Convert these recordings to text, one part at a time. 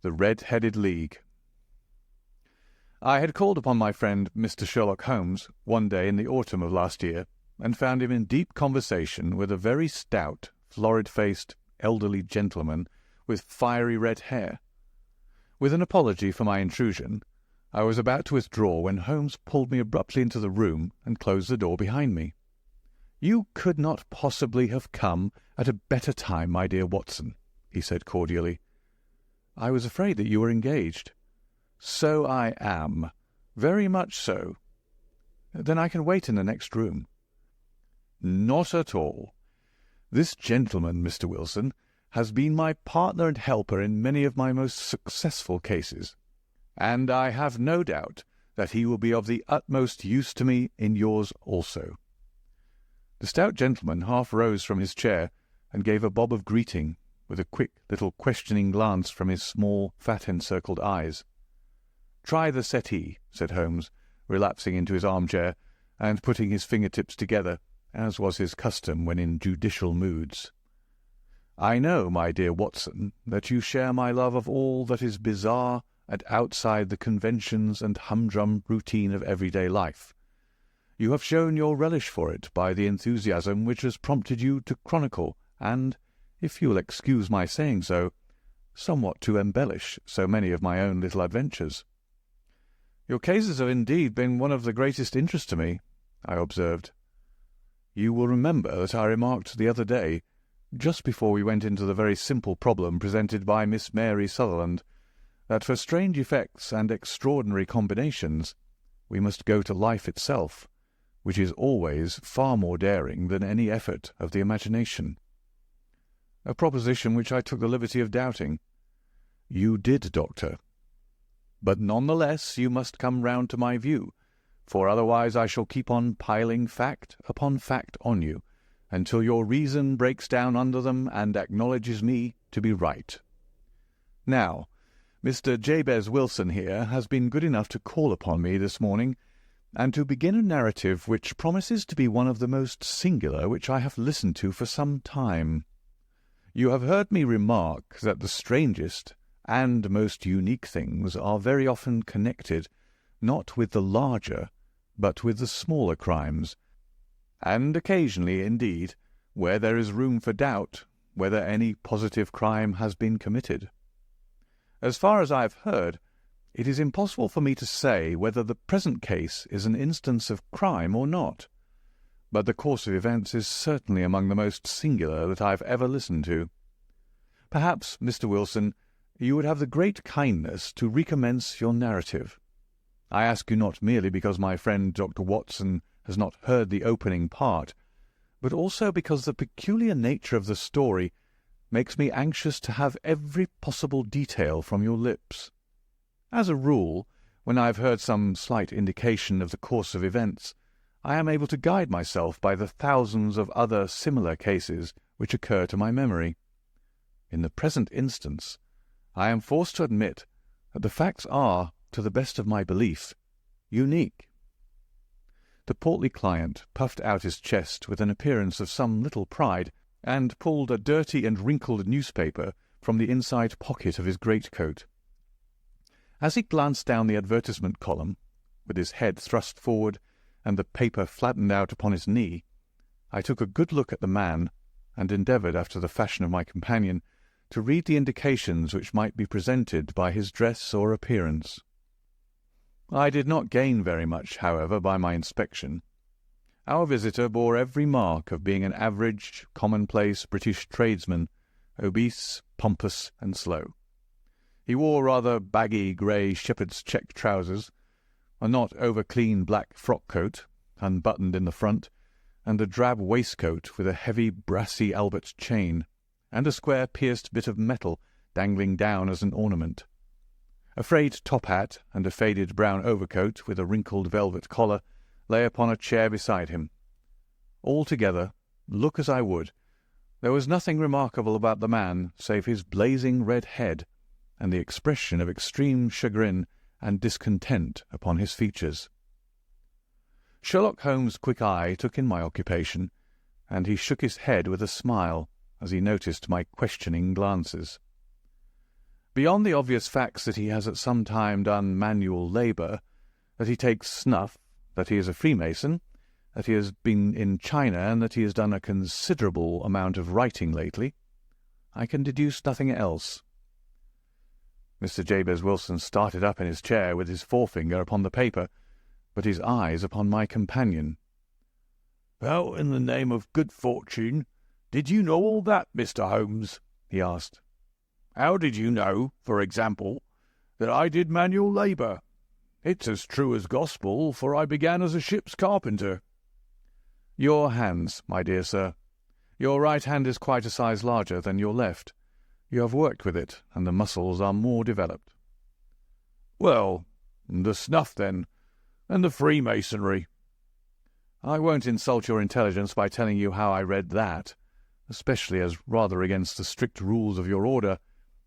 The Red-Headed League. I had called upon my friend Mr. Sherlock Holmes one day in the autumn of last year, and found him in deep conversation with a very stout, florid-faced, elderly gentleman with fiery red hair. With an apology for my intrusion, I was about to withdraw when Holmes pulled me abruptly into the room and closed the door behind me. "You could not possibly have come at a better time, my dear Watson," he said cordially. "I was afraid that you were engaged." "So I am. Very much so." "Then I can wait in the next room." "Not at all. This gentleman, Mr. Wilson, has been my partner and helper in many of my most successful cases, and I have no doubt that he will be of the utmost use to me in yours also." The stout gentleman half rose from his chair and gave a bob of greeting, with a quick little questioning glance from his small, fat-encircled eyes. "Try the settee," said Holmes, relapsing into his armchair, and putting his fingertips together, as was his custom when in judicial moods. "I know, my dear Watson, that you share my love of all that is bizarre and outside the conventions and humdrum routine of everyday life. You have shown your relish for it by the enthusiasm which has prompted you to chronicle and, if you will excuse my saying so, somewhat to embellish so many of my own little adventures." "Your cases have indeed been one of the greatest interest to me," I observed. "You will remember that I remarked the other day, just before we went into the very simple problem presented by Miss Mary Sutherland, that for strange effects and extraordinary combinations we must go to life itself, which is always far more daring than any effort of the imagination." "A proposition which I took the liberty of doubting." "You did, Doctor. But none the less you must come round to my view, for otherwise I shall keep on piling fact upon fact on you, until your reason breaks down under them and acknowledges me to be right. Now, Mr. Jabez Wilson here has been good enough to call upon me this morning, and to begin a narrative which promises to be one of the most singular which I have listened to for some time. You have heard me remark that the strangest and most unique things are very often connected, not with the larger, but with the smaller crimes, and occasionally, indeed, where there is room for doubt whether any positive crime has been committed. As far as I have heard, it is impossible for me to say whether the present case is an instance of crime or not, but the course of events is certainly among the most singular that I have ever listened to. Perhaps, Mr. Wilson, you would have the great kindness to recommence your narrative. I ask you not merely because my friend Dr. Watson has not heard the opening part, but also because the peculiar nature of the story makes me anxious to have every possible detail from your lips. As a rule, when I have heard some slight indication of the course of events, I am able to guide myself by the thousands of other similar cases which occur to my memory. In the present instance, I am forced to admit that the facts are, to the best of my belief, unique." The portly client puffed out his chest with an appearance of some little pride, and pulled a dirty and wrinkled newspaper from the inside pocket of his greatcoat. As he glanced down the advertisement column, with his head thrust forward and the paper flattened out upon his knee, I took a good look at the man, and endeavoured, after the fashion of my companion, to read the indications which might be presented by his dress or appearance. I did not gain very much, however, by my inspection. Our visitor bore every mark of being an average, commonplace British tradesman, obese, pompous, and slow. He wore rather baggy grey shepherd's check trousers, a not over-clean black frock-coat, unbuttoned in the front, and a drab waistcoat with a heavy brassy Albert chain, and a square pierced bit of metal dangling down as an ornament. A frayed top-hat and a faded brown overcoat with a wrinkled velvet collar lay upon a chair beside him. Altogether, look as I would, there was nothing remarkable about the man save his blazing red head and the expression of extreme chagrin and discontent upon his features. Sherlock Holmes' quick eye took in my occupation, and he shook his head with a smile as he noticed my questioning glances. Beyond the obvious facts that he has at some time done manual labour, that he takes snuff, that he is a Freemason, that he has been in China, and that he has done a considerable amount of writing lately, I can deduce nothing else." Mr. Jabez Wilson started up in his chair with his forefinger upon the paper, but his eyes upon my companion. "How in the name of good fortune did you know all that, Mr. Holmes?" he asked. "How did you know, for example, that I did manual labour? It's as true as gospel, for I began as a ship's carpenter." "Your hands, my dear sir. Your right hand is quite a size larger than your left. You have worked with it, and the muscles are more developed." "Well, the snuff, then, and the Freemasonry." "I won't insult your intelligence by telling you how I read that, especially as, rather against the strict rules of your order,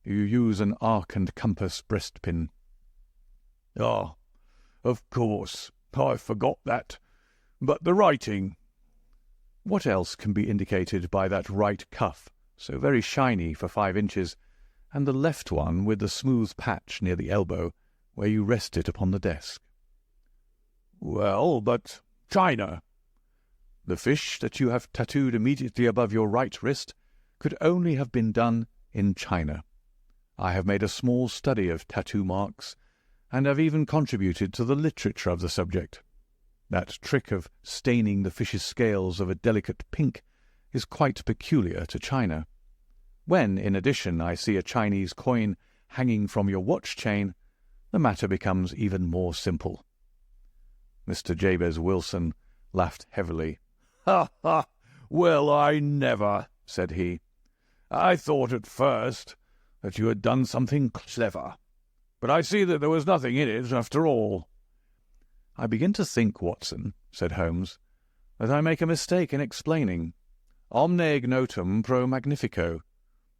you use an arc and compass breastpin." "Ah, of course, I forgot that. But the writing—" "What else can be indicated by that right cuff, so very shiny for 5 inches, and the left one with the smooth patch near the elbow, where you rest it upon the desk?" "Well, but China." "The fish that you have tattooed immediately above your right wrist could only have been done in China. I have made a small study of tattoo marks, and have even contributed to the literature of the subject. That trick of staining the fish's scales of a delicate pink is quite peculiar to China. When, in addition, I see a Chinese coin hanging from your watch chain, the matter becomes even more simple." Mr. Jabez Wilson laughed heavily. "Ha, ha! Well, I never," said he. "I thought at first that you had done something clever, but I see that there was nothing in it after all." "I begin to think, Watson," said Holmes, "that I make a mistake in explaining. Omne ignotum pro magnifico.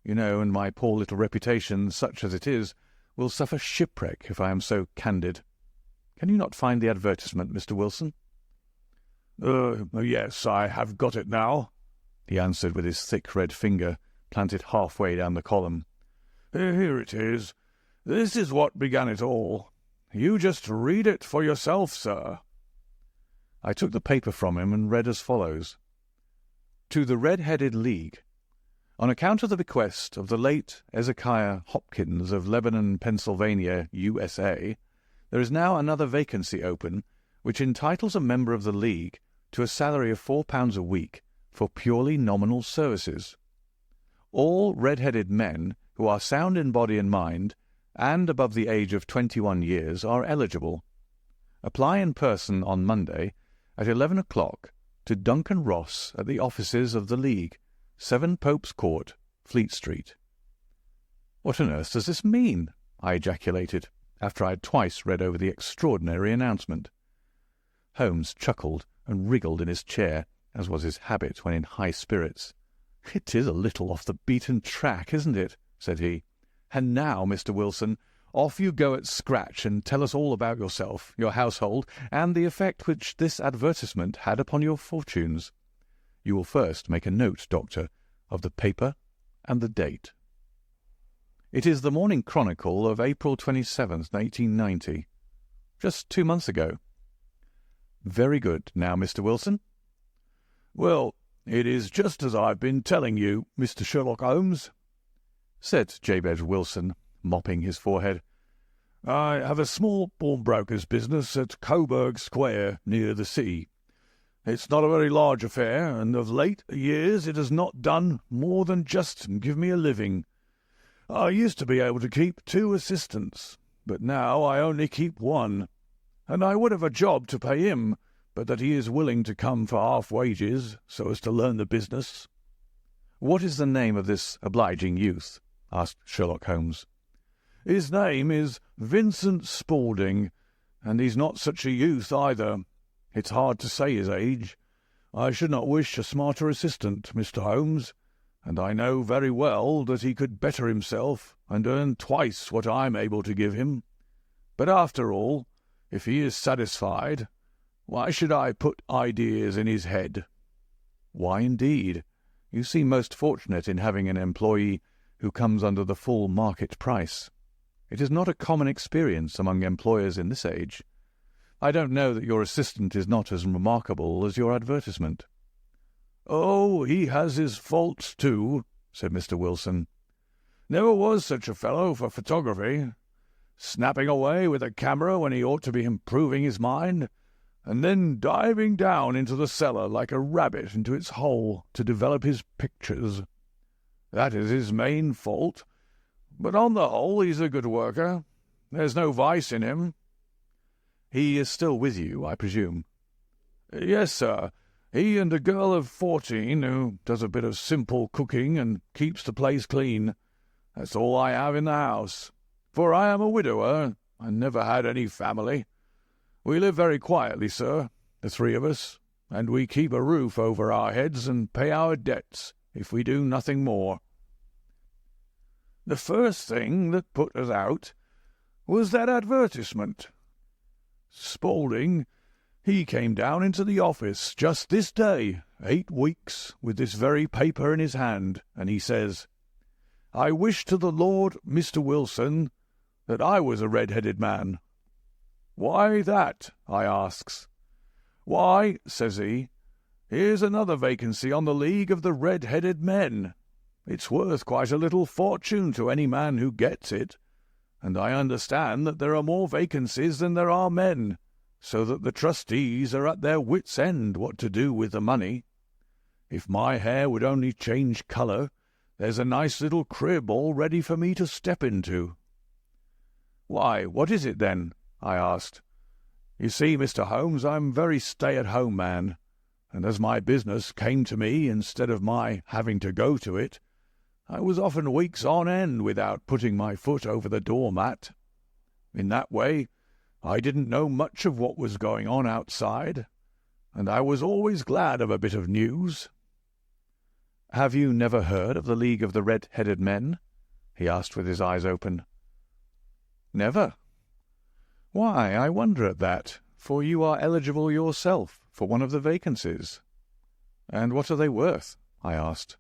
You know, and my poor little reputation, such as it is, will suffer shipwreck if I am so candid. Can you not find the advertisement, Mr. Wilson?" Yes, I have got it now," he answered with his thick red finger planted halfway down the column. "Here it is. This is what began it all. You just read it for yourself, sir." I took the paper from him and read as follows. "To the Red-Headed League. On account of the bequest of the late Ezekiah Hopkins of Lebanon, Pennsylvania, USA, there is now another vacancy open, which entitles a member of the League to a salary of £4 a week for purely nominal services. All red-headed men who are sound in body and mind and above the age of 21 years are eligible. Apply in person on Monday at 11 o'clock to Duncan Ross at the offices of the League, 7 Pope's Court, Fleet Street." "What on earth does this mean?" I ejaculated, after I had twice read over the extraordinary announcement. Holmes chuckled and wriggled in his chair, as was his habit when in high spirits. "It is a little off the beaten track, isn't it?" said he. "And now, Mr. Wilson, off you go at scratch and tell us all about yourself, your household, and the effect which this advertisement had upon your fortunes. You will first make a note, Doctor, of the paper and the date." "It is the Morning Chronicle of April 27th, 1890. Just 2 months ago." "Very good. Now, Mr. Wilson?" "Well, it is just as I've been telling you, Mr. Sherlock Holmes," said Jabez Wilson, mopping his forehead. "I have a small pawnbroker's business at Coburg Square, near the sea. It's not a very large affair, and of late years it has not done more than just give me a living. I used to be able to keep 2 assistants, but now I only keep 1, and I would have a job to pay him, but that he is willing to come for half wages, so as to learn the business." "What is the name of this obliging youth?" asked Sherlock Holmes. "His name is Vincent Spaulding, and he's not such a youth either. It's hard to say his age. I should not wish a smarter assistant, Mr. Holmes, and I know very well that he could better himself and earn twice what I'm able to give him. But after all, if he is satisfied, why should I put ideas in his head?" "Why, indeed? You seem most fortunate in having an employee who comes under the full market price." It is not a common experience among employers in this age. I don't know that your assistant is not as remarkable as your advertisement." "Oh, he has his faults too," said Mr. Wilson. "Never was such a fellow for photography. Snapping away with a camera when he ought to be improving his mind, and then diving down into the cellar like a rabbit into its hole to develop his pictures. That is his main fault. But on the whole he's a good worker. There's no vice in him." "He is still with you, I presume?" "Yes, sir. He and a girl of 14 who does a bit of simple cooking and keeps the place clean. That's all I have in the house, for I am a widower and never had any family. We live very quietly, sir, the three of us, and we keep a roof over our heads and pay our debts, if we do nothing more. The first thing that put us out was that advertisement. Spaulding, he came down into the office just this day, 8 weeks, with this very paper in his hand, and he says, 'I wish to the Lord, Mr. Wilson, that I was a red-headed man.' 'Why that?' I asks. 'Why,' says he, 'here's another vacancy on the League of the Red-Headed Men. It's worth quite a little fortune to any man who gets it, and I understand that there are more vacancies than there are men, so that the trustees are at their wits' end what to do with the money. If my hair would only change colour, there's a nice little crib all ready for me to step into.' 'Why, what is it then?' I asked. 'You see, Mr. Holmes, I'm a very stay-at-home man, and as my business came to me instead of my having to go to it, I was often weeks on end without putting my foot over the door-mat. In that way, I didn't know much of what was going on outside, and I was always glad of a bit of news.' 'Have you never heard of the League of the Red-Headed Men?' he asked with his eyes open. 'Never? Why, I wonder at that, for you are eligible yourself for one of the vacancies.' 'And what are they worth?' I asked.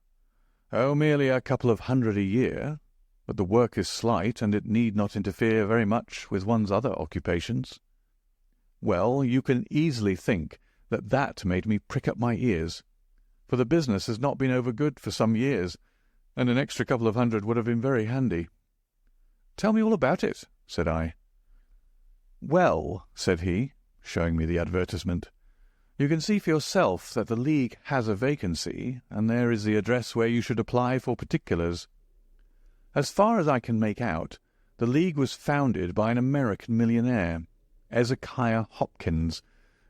'Oh, merely a couple of hundred a year, but the work is slight, and it need not interfere very much with one's other occupations.' Well, you can easily think that that made me prick up my ears, for the business has not been over good for some years, and an extra couple of hundred would have been very handy. 'Tell me all about it,' said I. 'Well,' said he, showing me the advertisement, 'you can see for yourself that the League has a vacancy, and there is the address where you should apply for particulars. As far as I can make out, the League was founded by an American millionaire, Ezekiah Hopkins,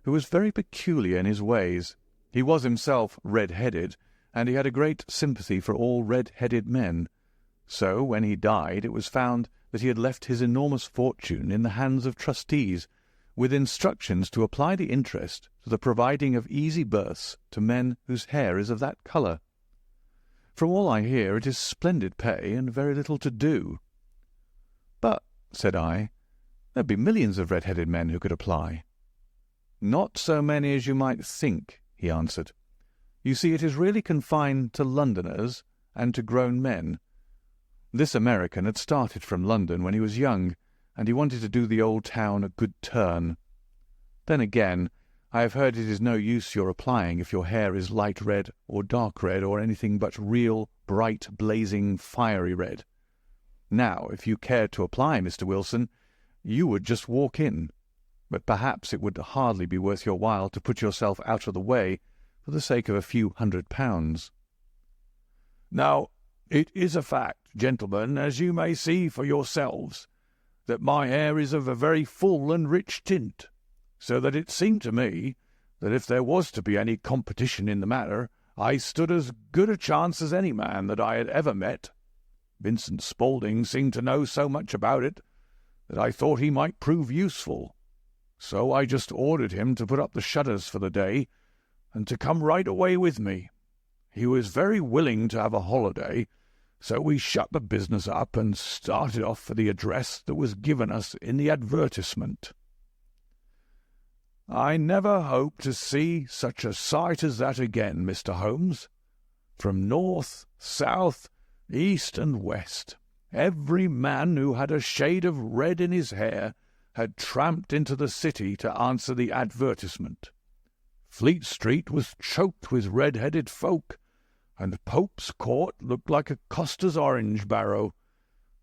who was very peculiar in his ways. He was himself red-headed, and he had a great sympathy for all red-headed men. So, when he died, it was found that he had left his enormous fortune in the hands of trustees, with instructions to apply the interest to the providing of easy berths to men whose hair is of that colour. From all I hear, it is splendid pay and very little to do.' 'But,' said I, 'there'd be millions of red-headed men who could apply.' 'Not so many as you might think,' he answered. 'You see, it is really confined to Londoners and to grown men. This American had started from London when he was young, and he wanted to do the old town a good turn. Then again, I have heard it is no use your applying if your hair is light red or dark red or anything but real, bright, blazing, fiery red. Now, if you cared to apply, Mr. Wilson, you would just walk in, but perhaps it would hardly be worth your while to put yourself out of the way for the sake of a few £100. Now, it is a fact, gentlemen, as you may see for yourselves, that my hair is of a very full and rich tint, so that it seemed to me that if there was to be any competition in the matter, I stood as good a chance as any man that I had ever met. Vincent Spaulding seemed to know so much about it that I thought he might prove useful. So I just ordered him to put up the shutters for the day, and to come right away with me. He was very willing to have a holiday, so we shut the business up and started off for the address that was given us in the advertisement. I never hope to see such a sight as that again, Mr. Holmes. From north, south, east, and west, Every man who had a shade of red in his hair had tramped into the city to answer the advertisement. Fleet Street was choked with red-headed folk, and Pope's Court looked like a coster's orange barrow.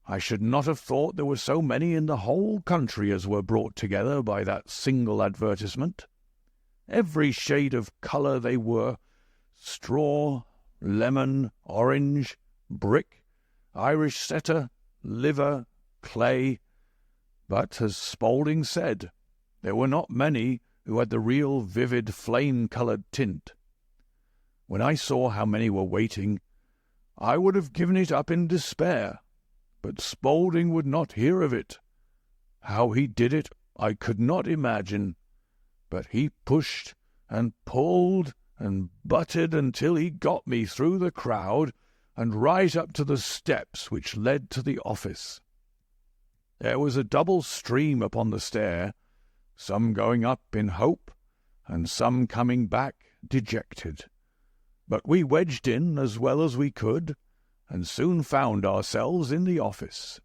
I should not have thought there were so many in the whole country as were brought together by that single advertisement. Every shade of colour they were, straw, lemon, orange, brick, Irish setter, liver, clay. But, as Spaulding said, there were not many who had the real vivid flame-coloured tint. When I saw how many were waiting, I would have given it up in despair, but Spaulding would not hear of it. How he did it I could not imagine, but he pushed and pulled and butted until he got me through the crowd and right up to the steps which led to the office. There was a double stream upon the stair, some going up in hope, and some coming back dejected. But we wedged in as well as we could, and soon found ourselves in the office.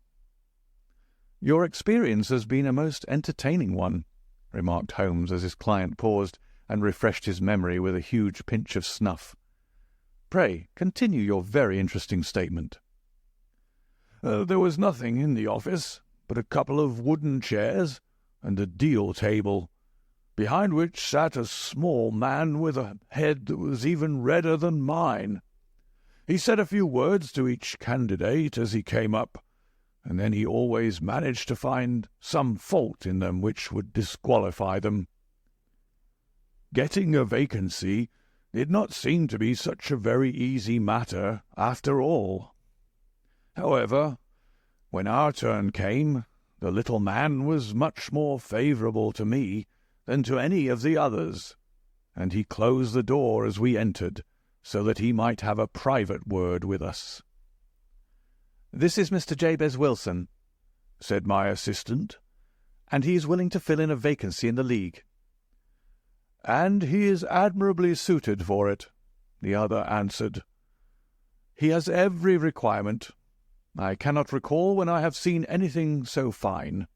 "Your experience has been a most entertaining one," remarked Holmes as his client paused and refreshed his memory with a huge pinch of snuff. "Pray, continue your very interesting statement." There was nothing in the office but a couple of wooden chairs and a deal table, behind which sat a small man with a head that was even redder than mine. He said a few words to each candidate as he came up, and then he always managed to find some fault in them which would disqualify them. Getting a vacancy did not seem to be such a very easy matter after all. However, when our turn came, the little man was much more favourable to me than to any of the others, and he closed the door as we entered, so that he might have a private word with us. "This is Mr. Jabez Wilson," said my assistant, "and he is willing to fill in a vacancy in the League." "And he is admirably suited for it," the other answered. "He has every requirement. I cannot recall when I have seen anything so fine."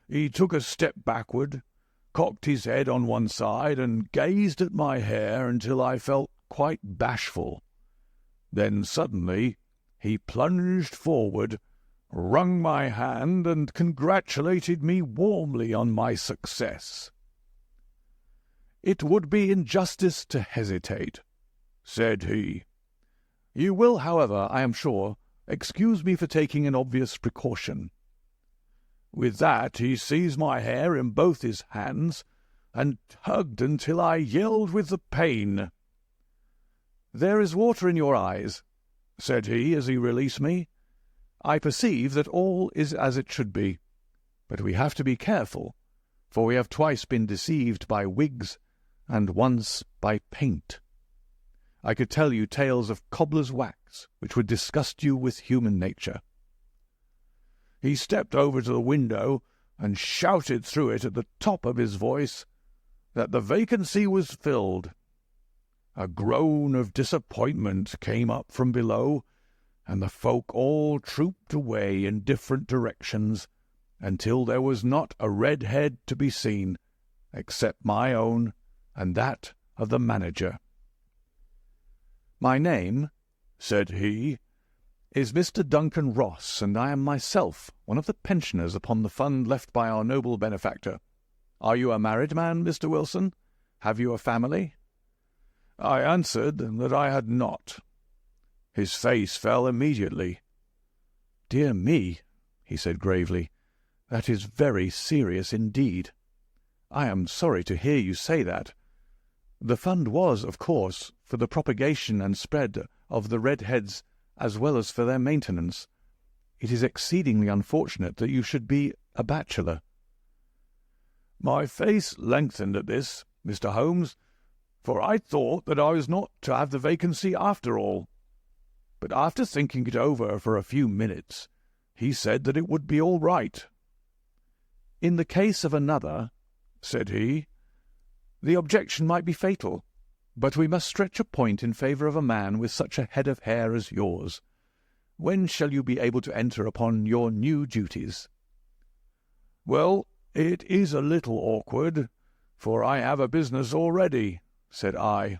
He took a step backward, cocked his head on one side, and gazed at my hair until I felt quite bashful. Then suddenly he plunged forward, wrung my hand, and congratulated me warmly on my success. "It would be injustice to hesitate," said he. "You will, however, I am sure, excuse me for taking an obvious precaution." With that he seized my hair in both his hands and tugged until I yelled with the pain. "There is water in your eyes," said he as he released me. "I perceive that all is as it should be, but we have to be careful, for we have twice been deceived by wigs and once by paint. I could tell you tales of cobbler's wax which would disgust you with human nature." He stepped over to the window and shouted through it at the top of his voice that the vacancy was filled. A groan of disappointment came up from below, and the folk all trooped away in different directions until there was not a red head to be seen, except my own and that of the manager. "My name," said he, "is Mr. Duncan Ross, and I am myself one of the pensioners upon the fund left by our noble benefactor. Are you a married man, Mr. Wilson? Have you a family?" I answered that I had not. His face fell immediately. "Dear me," he said gravely, "that is very serious indeed. I am sorry to hear you say that. The fund was, of course, for the propagation and spread of the red-heads as well as for their maintenance. It is exceedingly unfortunate that you should be a bachelor." My face lengthened at this, Mr. Holmes, for I thought that I was not to have the vacancy after all. But after thinking it over for a few minutes, he said that it would be all right. "In the case of another," said he, "the objection might be fatal, but we must stretch a point in favour of a man with such a head of hair as yours. When shall you be able to enter upon your new duties?" "Well, it is a little awkward, for I have a business already," said I.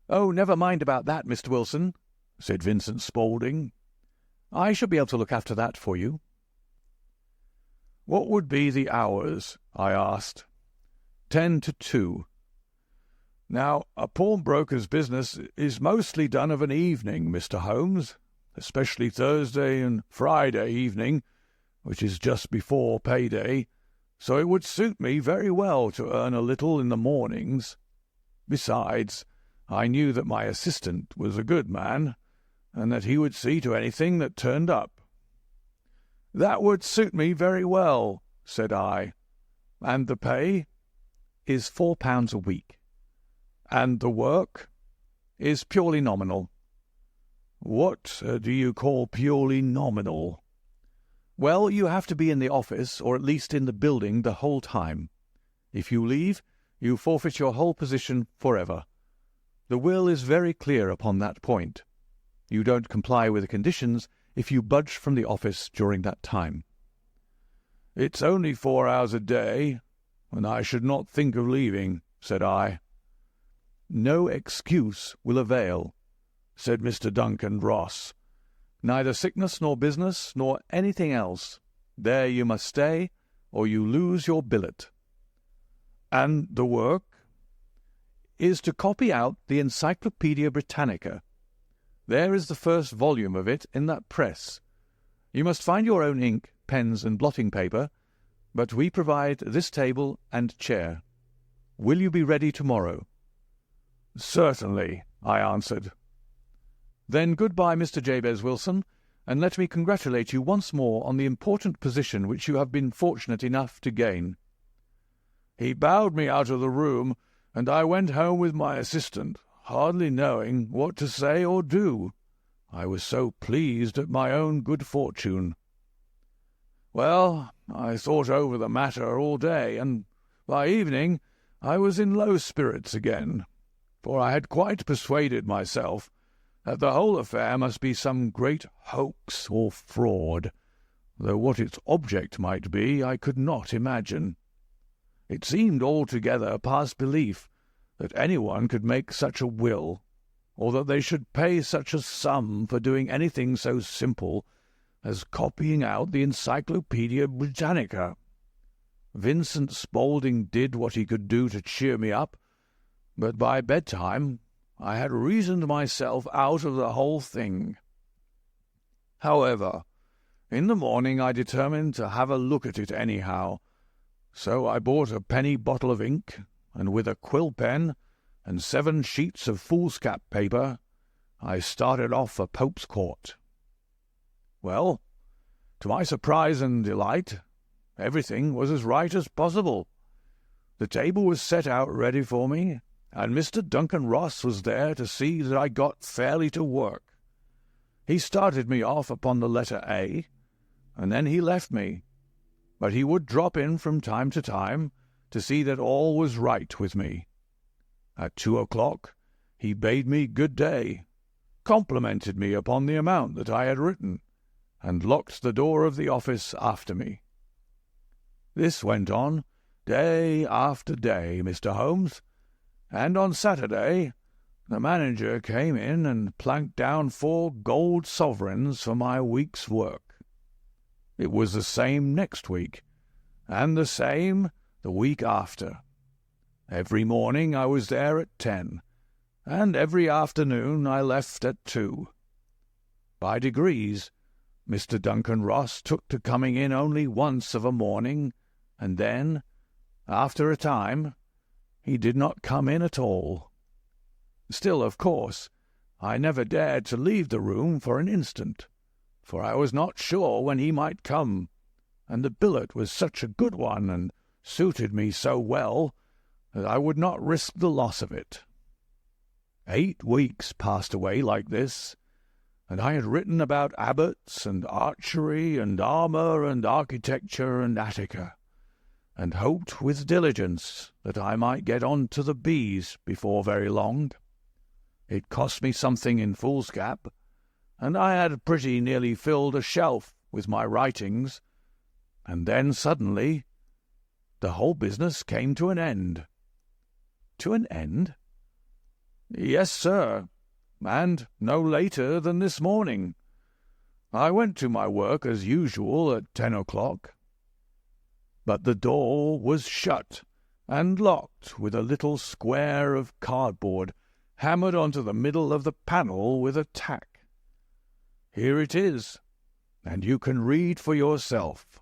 "Oh, never mind about that, Mr. Wilson," said Vincent Spaulding. "I shall be able to look after that for you." "What would be the hours?" I asked. 10 to 2. "Now, a pawnbroker's business is mostly done of an evening, Mr. Holmes, especially Thursday and Friday evening, which is just before payday, so it would suit me very well to earn a little in the mornings. Besides, I knew that my assistant was a good man, and that he would see to anything that turned up." "That would suit me very well," said I. "And the pay?" "Is £4 a week." "And the work?" "Is purely nominal." "What do you call purely nominal?" "Well, you have to be in the office, or at least in the building, the whole time. If you leave, you forfeit your whole position forever. The will is very clear upon that point. You don't comply with the conditions if you budge from the office during that time." "It's only 4 hours a day, and I should not think of leaving," said I. "No excuse will avail," said Mr. Duncan Ross. "Neither sickness nor business nor anything else. There you must stay, or you lose your billet." "And the work?" "Is to copy out the Encyclopaedia Britannica. There is the first volume of it in that press. You must find your own ink, pens, and blotting paper, but we provide this table and chair. Will you be ready tomorrow?" "Certainly," I answered. "Then good-bye, Mr. Jabez Wilson, and let me congratulate you once more on the important position which you have been fortunate enough to gain." He bowed me out of the room, and I went home with my assistant, hardly knowing what to say or do. I was so pleased at my own good fortune. Well, I thought over the matter all day, and by evening I was in low spirits again, for I had quite persuaded myself that the whole affair must be some great hoax or fraud, though what its object might be I could not imagine. It seemed altogether past belief that anyone could make such a will, or that they should pay such a sum for doing anything so simple as copying out the Encyclopaedia Britannica. Vincent Spaulding did what he could do to cheer me up, but by bedtime I had reasoned myself out of the whole thing. However, in the morning I determined to have a look at it anyhow, so I bought a penny bottle of ink, and with a quill pen and 7 sheets of foolscap paper, I started off for Pope's Court. Well, to my surprise and delight, everything was as right as possible. The table was set out ready for me, and Mr. Duncan Ross was there to see that I got fairly to work. He started me off upon the letter A, and then he left me, but he would drop in from time to time to see that all was right with me. At 2 o'clock he bade me good day, complimented me upon the amount that I had written, and locked the door of the office after me. This went on day after day, Mr. Holmes, and on Saturday the manager came in and planked down 4 gold sovereigns for my week's work. It was the same next week, and the same the week after. Every morning I was there at 10, and every afternoon I left at 2. By degrees, Mr. Duncan Ross took to coming in only once of a morning, and then, after a time, he did not come in at all. Still, of course, I never dared to leave the room for an instant, for I was not sure when he might come, and the billet was such a good one and suited me so well that I would not risk the loss of it. 8 weeks passed away like this, and I had written about abbots and archery and armour and architecture and Attica, and hoped with diligence that I might get on to the B's before very long. It cost me something in foolscap, and I had pretty nearly filled a shelf with my writings, and then suddenly the whole business came to an end." "To an end?" "Yes, sir, and no later than this morning. I went to my work as usual at 10 o'clock. But the door was shut and locked with a little square of cardboard hammered onto the middle of the panel with a tack. Here it is, and you can read for yourself."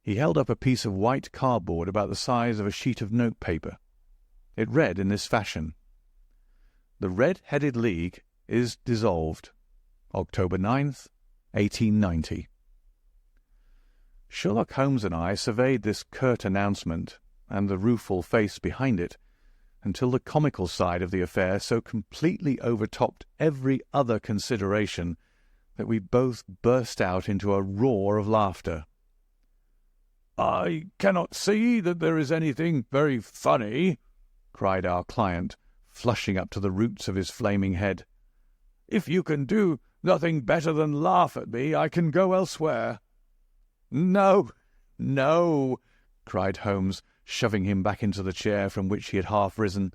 He held up a piece of white cardboard about the size of a sheet of notepaper. It read in this fashion: "The Red-Headed League is dissolved. October 9th, 1890. Sherlock Holmes and I surveyed this curt announcement and the rueful face behind it until the comical side of the affair so completely overtopped every other consideration that we both burst out into a roar of laughter. "I cannot see that there is anything very funny," cried our client, flushing up to the roots of his flaming head. "If you can do nothing better than laugh at me, I can go elsewhere." "No, no," cried Holmes, shoving him back into the chair from which he had half risen.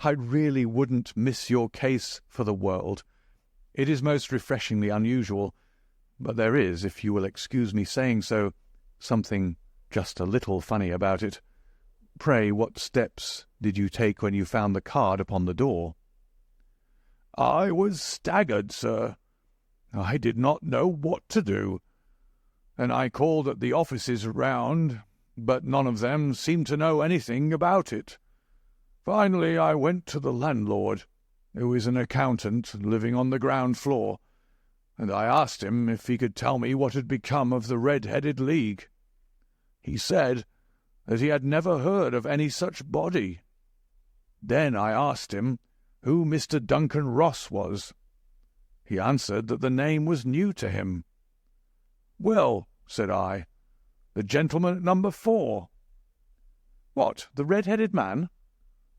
"I really wouldn't miss your case for the world. It is most refreshingly unusual, but there is, if you will excuse me saying so, something just a little funny about it. Pray, what steps did you take when you found the card upon the door?" "I was staggered, sir. I did not know what to do, and I called at the offices round, but none of them seemed to know anything about it. Finally I went to the landlord, who is an accountant living on the ground floor, and I asked him if he could tell me what had become of the Red-Headed League. He said that he had never heard of any such body. Then I asked him who Mr. Duncan Ross was. He answered that the name was new to him. 'Well,' said I, 'the gentleman at number 4. "What, the red-headed man?"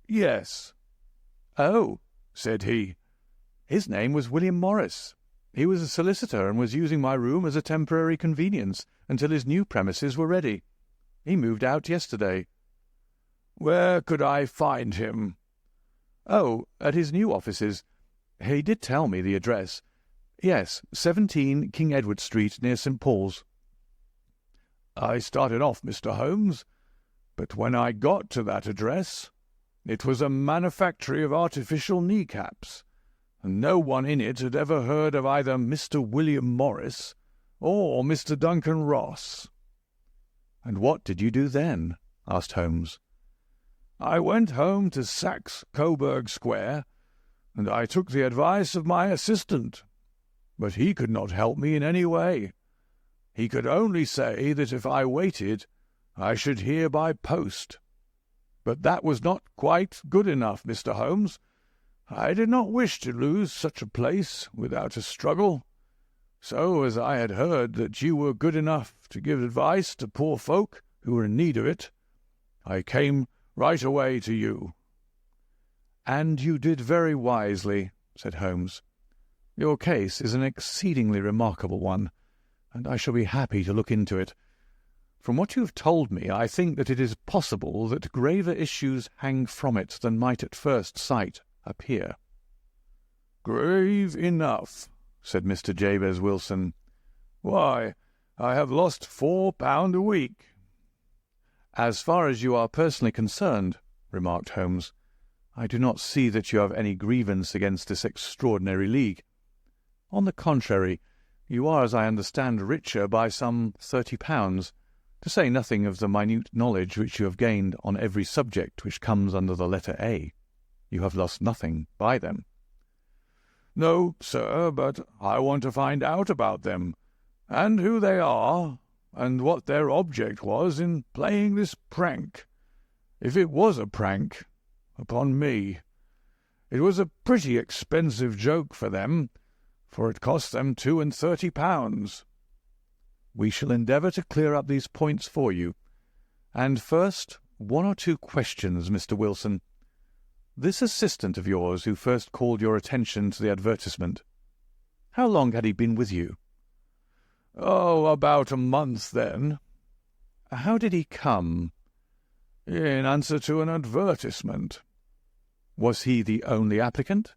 "Yes." "Oh," said he. "His name was William Morris. He was a solicitor and was using my room as a temporary convenience until his new premises were ready. He moved out yesterday." "Where could I find him?" "Oh, at his new offices. He did tell me the address. Yes, 17 King Edward Street, near St. Paul's." I started off, Mr. Holmes, but when I got to that address, it was a manufactory of artificial kneecaps, and no one in it had ever heard of either Mr. William Morris or Mr. Duncan Ross. "And what did you do then?" asked Holmes. "I went home to Saxe Coburg Square, and I took the advice of my assistant, but he could not help me in any way. He could only say that if I waited, I should hear by post. But that was not quite good enough, Mr. Holmes. I did not wish to lose such a place without a struggle. So, as I had heard that you were good enough to give advice to poor folk who were in need of it, I came right away to you." "And you did very wisely," said Holmes. "Your case is an exceedingly remarkable one, and I shall be happy to look into it. From what you have told me, I think that it is possible that graver issues hang from it than might at first sight appear." "Grave enough," said Mr. Jabez Wilson. "Why, I have lost £4 a week." "As far as you are personally concerned," remarked Holmes, "I do not see that you have any grievance against this extraordinary league. On the contrary, you are, as I understand, richer by some £30, to say nothing of the minute knowledge which you have gained on every subject which comes under the letter A. You have lost nothing by them." "No, sir, but I want to find out about them, and who they are, and what their object was in playing this prank, if it was a prank, upon me. It was a pretty expensive joke for them, for it cost them £32. "We shall endeavour to clear up these points for you. And first, 1 or 2 questions, Mr. Wilson. This assistant of yours who first called your attention to the advertisement, How long had he been with you?" "Oh, about a month then." "How did he come?" "In answer to an advertisement." "Was he the only applicant?"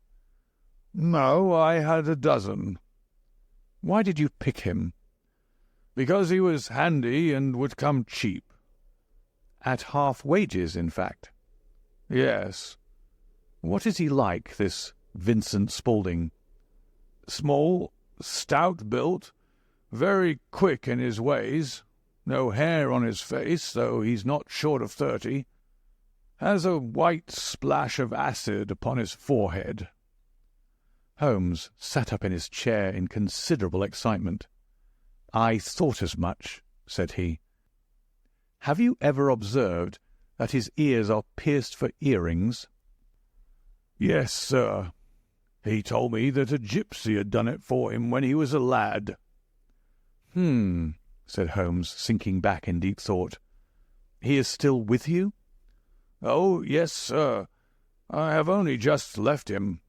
"No, I had a dozen." "Why did you pick him?" "Because he was handy and would come cheap." "At half wages, in fact?" "Yes." "What is he like, this Vincent Spaulding?" "Small, stout-built, very quick in his ways, no hair on his face, though he's not short of 30, has a white splash of acid upon his forehead." Holmes sat up in his chair in considerable excitement. "I thought as much," said he. "Have you ever observed that his ears are pierced for earrings?" "Yes, sir. He told me that a gypsy had done it for him when he was a lad." Said Holmes, sinking back in deep thought. "He is still with you?" "Oh, yes, sir. I have only just left him."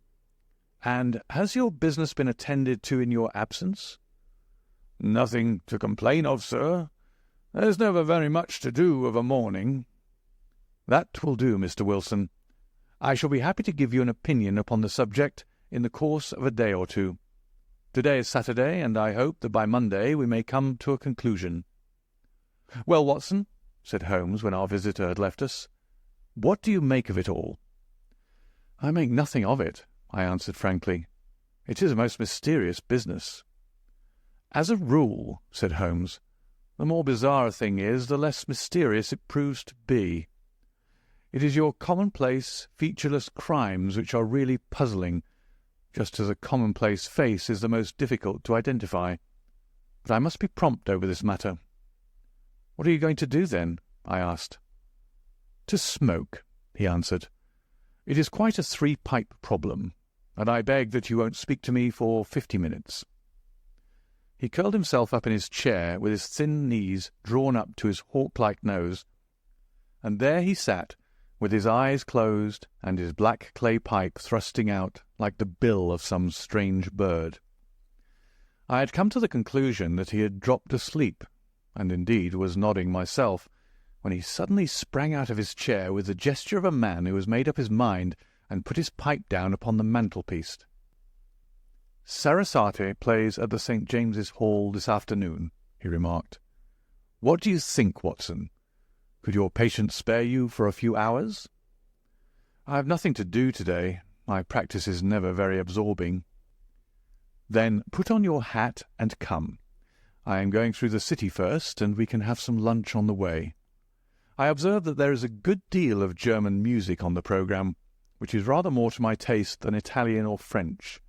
"And has your business been attended to in your absence?" "Nothing to complain of, sir. There's never very much to do of a morning." "That will do, Mr. Wilson. I shall be happy to give you an opinion upon the subject in the course of a day or two. Today is Saturday, and I hope that by Monday we may come to a conclusion." "Well, Watson," said Holmes when our visitor had left us, "what do you make of it all?" "I make nothing of it," I answered frankly. "It is a most mysterious business." "As a rule," said Holmes, "the more bizarre a thing is, the less mysterious it proves to be. It is your commonplace, featureless crimes which are really puzzling, just as a commonplace face is the most difficult to identify. But I must be prompt over this matter." "What are you going to do, then?" I asked. "To smoke," he answered. "It is quite a three-pipe problem, and I beg that you won't speak to me for 50 minutes. He curled himself up in his chair with his thin knees drawn up to his hawk-like nose, and there he sat, with his eyes closed and his black clay pipe thrusting out like the bill of some strange bird. I had come to the conclusion that he had dropped asleep, and indeed was nodding myself, when he suddenly sprang out of his chair with the gesture of a man who has made up his mind and put his pipe down upon the mantelpiece. "Sarasate plays at the St. James's Hall this afternoon," he remarked. "What do you think, Watson? Could your patient spare you for a few hours?" "I have nothing to do today. My practice is never very absorbing." "Then put on your hat and come. I am going through the city first, and we can have some lunch on the way. I observe that there is a good deal of German music on the programme, which is rather more to my taste than Italian or French.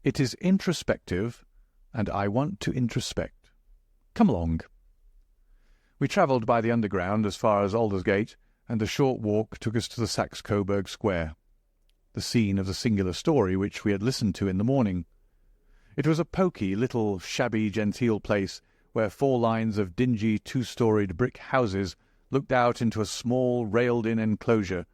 It is introspective, and I want to introspect. Come along." We travelled by the Underground as far as Aldersgate, and a short walk took us to the Saxe-Coburg Square, the scene of the singular story which we had listened to in the morning. It was a poky, little, shabby, genteel place, where 4 lines of dingy, 2-storied brick houses looked out into a small, railed-in enclosure,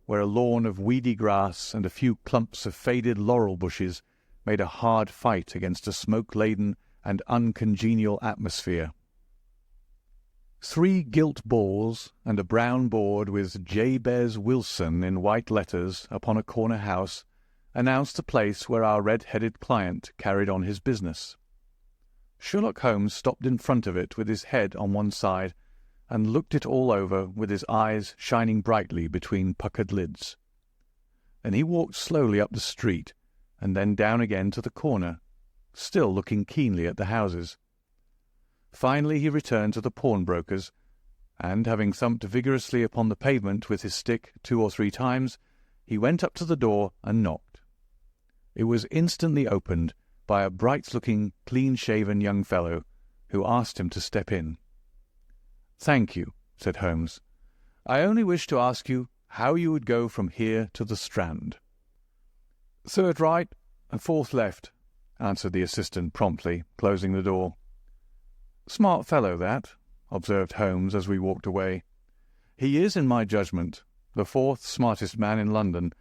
where a lawn of weedy grass and a few clumps of faded laurel bushes made a hard fight against a smoke-laden and uncongenial atmosphere. 3 gilt balls and a brown board with Jabez Wilson in white letters upon a corner house announced the place where our red-headed client carried on his business. Sherlock Holmes stopped in front of it with his head on one side and looked it all over with his eyes shining brightly between puckered lids. Then he walked slowly up the street and then down again to the corner, still looking keenly at the houses. Finally he returned to the pawnbroker's, and, having thumped vigorously upon the pavement with his stick 2 or 3 times, he went up to the door and knocked. It was instantly opened by a bright-looking, clean-shaven young fellow, who asked him to step in. "Thank you," said Holmes. "I only wish to ask you how you would go from here to the Strand." "Third right and 4th left," answered the assistant promptly, closing the door. "Smart fellow, that," observed Holmes as we walked away. "He is, in my judgment, the 4th smartest man in London,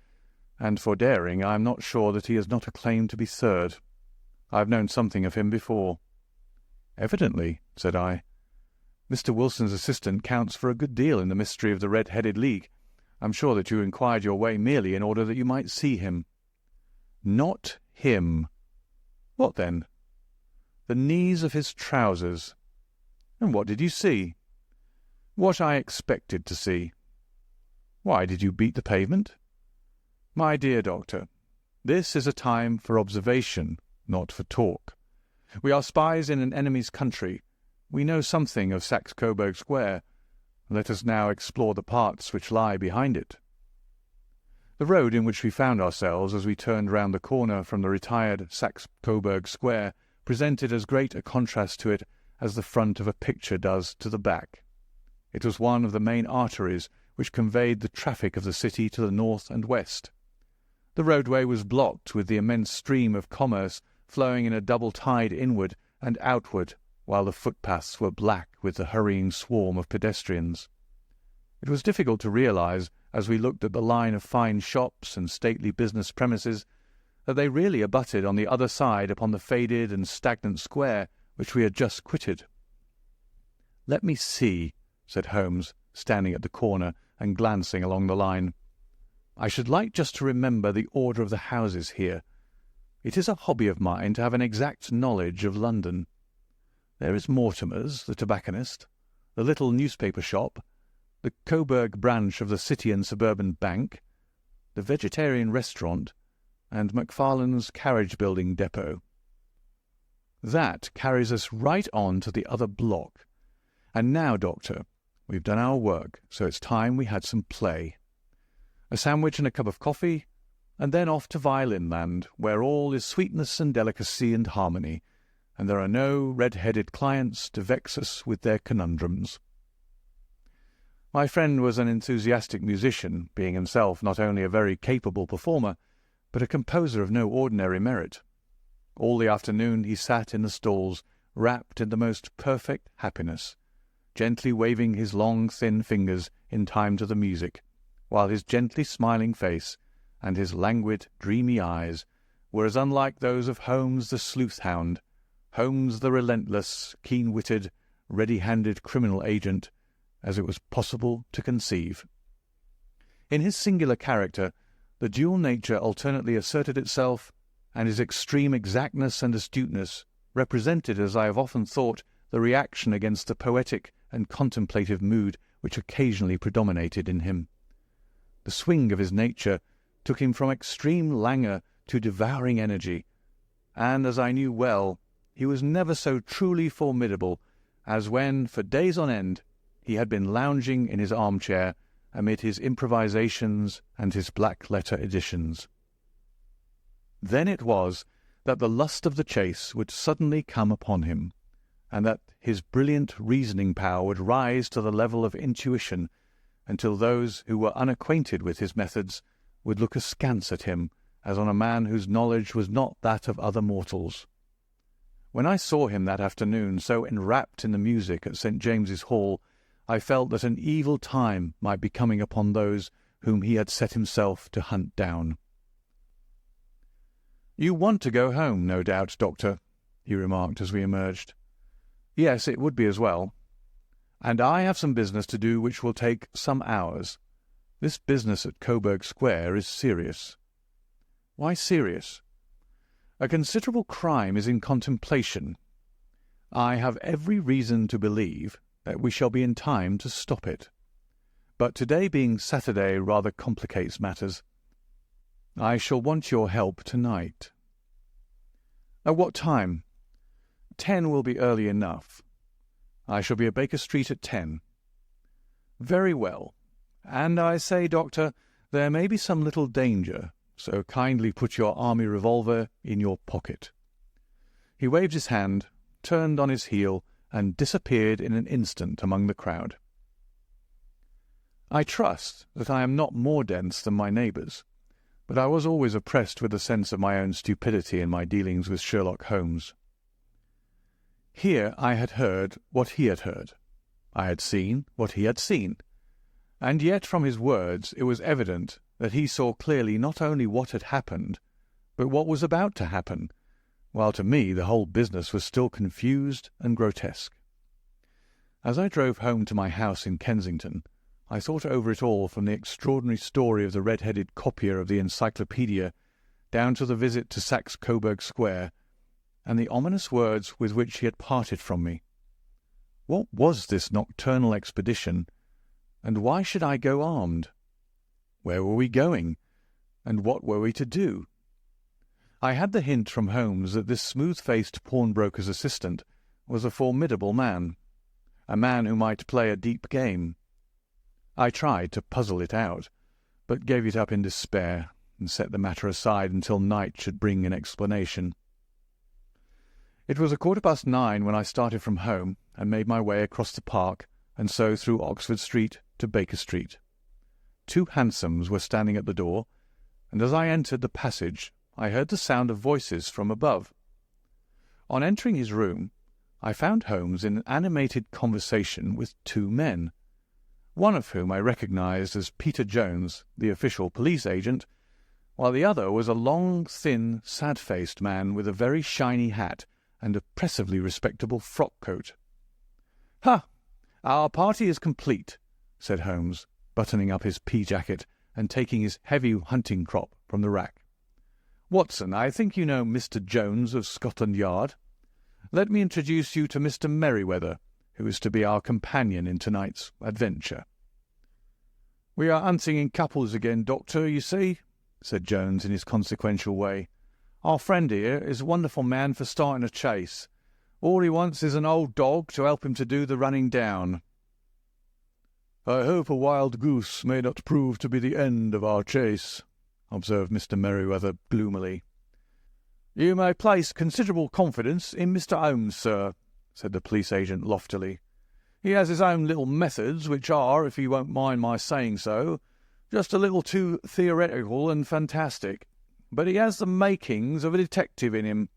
and for daring I am not sure that he has not a claim to be 3rd. I've known something of him before." "Evidently," said I. "Mr. Wilson's assistant counts for a good deal in the mystery of the Red-Headed League. I'm sure that you inquired your way merely in order that you might see him." "Not him." "What then?" "The knees of his trousers." "And what did you see?" "What I expected to see." "Why did you beat the pavement?" "My dear doctor, this is a time for observation, not for talk. We are spies in an enemy's country. We know something of Saxe-Coburg Square. Let us now explore the parts which lie behind it." The road in which we found ourselves as we turned round the corner from the retired Saxe-Coburg Square presented as great a contrast to it as the front of a picture does to the back. It was one of the main arteries which conveyed the traffic of the city to the north and west. The roadway was blocked with the immense stream of commerce flowing in a double tide inward and outward, while the footpaths were black with the hurrying swarm of pedestrians. It was difficult to realize, as we looked at the line of fine shops and stately business premises, that they really abutted on the other side upon the faded and stagnant square which we had just quitted. "Let me see," said Holmes, standing at the corner and glancing along the line. "I should like just to remember the order of the houses here. It is a hobby of mine to have an exact knowledge of London. There is Mortimer's, the tobacconist, the little newspaper shop, the Coburg branch of the City and Suburban Bank, the Vegetarian Restaurant, and Macfarlane's carriage-building depot. That carries us right on to the other block. And now, Doctor, we've done our work, so it's time we had some play. A sandwich and a cup of coffee, and then off to Violin Land, where all is sweetness and delicacy and harmony, and there are no red-headed clients to vex us with their conundrums." My friend was an enthusiastic musician, being himself not only a very capable performer, but a composer of no ordinary merit. All the afternoon he sat in the stalls, wrapped in the most perfect happiness, gently waving his long thin fingers in time to the music, while his gently smiling face and his languid, dreamy eyes were as unlike those of Holmes the sleuth-hound, Holmes the relentless, keen-witted, ready-handed criminal agent, as it was possible to conceive. In his singular character, the dual nature alternately asserted itself, and his extreme exactness and astuteness represented, as I have often thought, the reaction against the poetic and contemplative mood which occasionally predominated in him. The swing of his nature took him from extreme languor to devouring energy, and, as I knew well, he was never so truly formidable as when, for days on end, he had been lounging in his armchair amid his improvisations and his black-letter editions. Then it was that the lust of the chase would suddenly come upon him, and that his brilliant reasoning power would rise to the level of intuition, until those who were unacquainted with his methods would look askance at him as on a man whose knowledge was not that of other mortals. When I saw him that afternoon so enwrapped in the music at St. James's Hall, I felt that an evil time might be coming upon those whom he had set himself to hunt down. "You want to go home, no doubt, Doctor," he remarked as we emerged. "Yes, it would be as well. And I have some business to do which will take some hours. This business at Coburg Square is serious." "Why serious?" "A considerable crime is in contemplation. I have every reason to believe that we shall be in time to stop it. But today being Saturday rather complicates matters. I shall want your help tonight." "At what time?" 10 will be early enough. I shall be at Baker Street at 10. "Very well. And I say, Doctor, there may be some little danger, so kindly put your army revolver in your pocket." He waved his hand, turned on his heel, and disappeared in an instant among the crowd. I trust that I am not more dense than my neighbours, but I was always oppressed with a sense of my own stupidity in my dealings with Sherlock Holmes. Here I had heard what he had heard. I had seen what he had seen. And yet from his words it was evident that he saw clearly not only what had happened, but what was about to happen, while to me the whole business was still confused and grotesque. As I drove home to my house in Kensington, I thought over it all, from the extraordinary story of the red-headed copier of the Encyclopaedia down to the visit to Saxe-Coburg Square, and the ominous words with which he had parted from me. What was this nocturnal expedition, and why should I go armed? Where were we going, and what were we to do? I had the hint from Holmes that this smooth-faced pawnbroker's assistant was a formidable man, a man who might play a deep game. I tried to puzzle it out, but gave it up in despair, and set the matter aside until night should bring an explanation. It was 9:15 when I started from home and made my way across the park and so through Oxford Street to Baker Street. 2 hansoms were standing at the door, and as I entered the passage I heard the sound of voices from above. On entering his room, I found Holmes in an animated conversation with 2 men, one of whom I recognized as Peter Jones, the official police agent, while the other was a long, thin, sad-faced man with a very shiny hat and oppressively respectable frock-coat. "Ha! Our party is complete," said Holmes, buttoning up his pea-jacket and taking his heavy hunting crop from the rack. "Watson, I think you know Mr. Jones of Scotland Yard. Let me introduce you to Mr. Merryweather, who is to be our companion in tonight's adventure." "We are hunting in couples again, Doctor, you see," said Jones in his consequential way. "Our friend here is a wonderful man for starting a chase. All he wants is an old dog to help him to do the running down." "I hope a wild goose may not prove to be the end of our chase," observed Mr. Merryweather gloomily. "You may place considerable confidence in Mr. Holmes, sir," said the police agent loftily. "He has his own little methods, which are, if you won't mind my saying so, just a little too theoretical and fantastic. But he has the makings of a detective in him.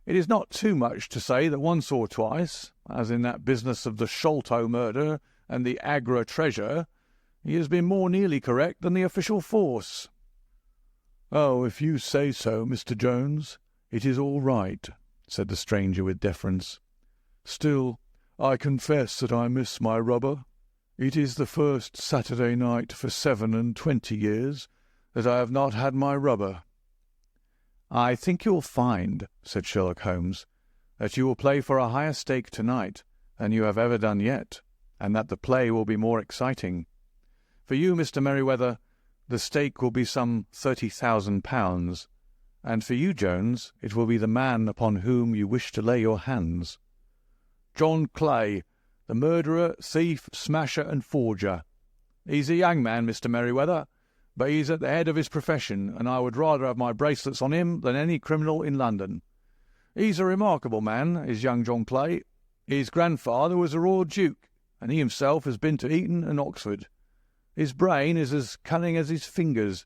It is not too much to say that once or twice, as in that business of the Sholto murder and the Agra treasure, he has been more nearly correct than the official force." "Oh, if you say so, Mr. Jones, it is all right," said the stranger with deference. "Still, I confess that I miss my rubber. It is the first Saturday night for 27 years that I have not had my rubber." "I think you'll find," said Sherlock Holmes, "that you will play for a higher stake tonight than you have ever done yet, and that the play will be more exciting. For you, Mr. Merryweather, the stake will be some £30,000, and for you, Jones, it will be the man upon whom you wish to lay your hands." "John Clay, the murderer, thief, smasher, and forger. He's a young man, Mr. Merryweather, but he's at the head of his profession, and I would rather have my bracelets on him than any criminal in London. He's a remarkable man, is young John Clay. His grandfather was a Royal Duke, and he himself has been to Eton and Oxford. His brain is as cunning as his fingers,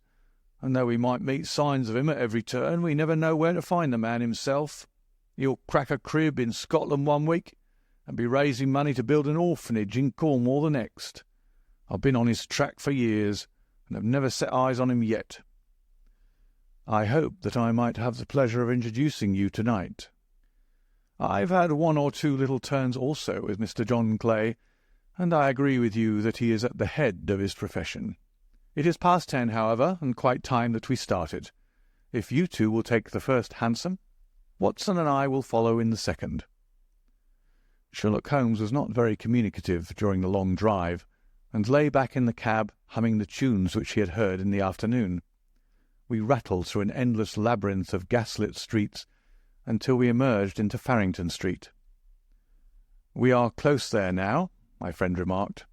and though we might meet signs of him at every turn, we never know where to find the man himself. He'll crack a crib in Scotland one week, and be raising money to build an orphanage in Cornwall the next. I've been on his track for years, and have never set eyes on him yet." "I hope that I might have the pleasure of introducing you tonight." "I've had 1 or 2 little turns also with Mr. John Clay, and I agree with you that he is at the head of his profession. It is past 10, however, and quite time that we started. If you 2 will take the first hansom, Watson and I will follow in the second." Sherlock Holmes was not very communicative during the long drive, and lay back in the cab humming the tunes which he had heard in the afternoon. We rattled through an endless labyrinth of gaslit streets until we emerged into Farrington Street. "We are close there now," my friend remarked.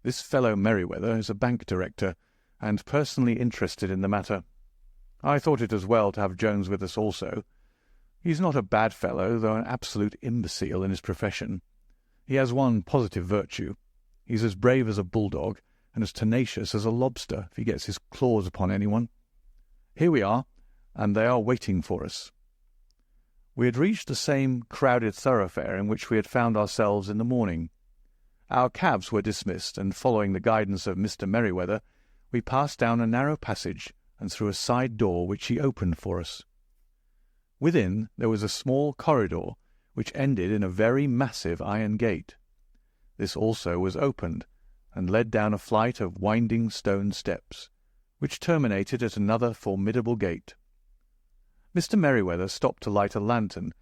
"This fellow Merryweather is a bank director, and personally interested in the matter. I thought it as well to have Jones with us also. He's not a bad fellow, though an absolute imbecile in his profession. He has one positive virtue. He's as brave as a bulldog, and as tenacious as a lobster if he gets his claws upon anyone. Here we are, and they are waiting for us." We had reached the same crowded thoroughfare in which we had found ourselves in the morning. Our cabs were dismissed, and following the guidance of Mr. Merryweather, we passed down a narrow passage and through a side door which he opened for us. Within there was a small corridor which ended in a very massive iron gate. This also was opened, and led down a flight of winding stone steps, which terminated at another formidable gate. Mr. Merryweather stopped to light a lantern,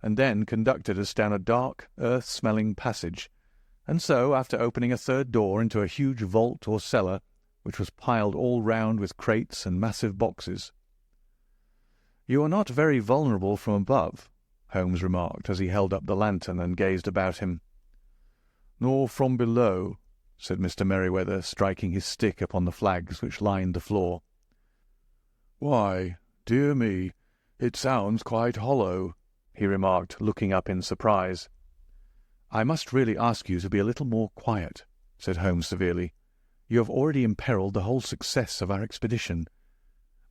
and then conducted us down a dark, earth-smelling passage, and so, after opening a third door into a huge vault or cellar, which was piled all round with crates and massive boxes. "You are not very vulnerable from above," Holmes remarked, as he held up the lantern and gazed about him. "Nor from below," said Mr. Merryweather, striking his stick upon the flags which lined the floor. "Why, dear me, it sounds quite hollow," he remarked, looking up in surprise. "I must really ask you to be a little more quiet," said Holmes severely. "You have already imperilled the whole success of our expedition.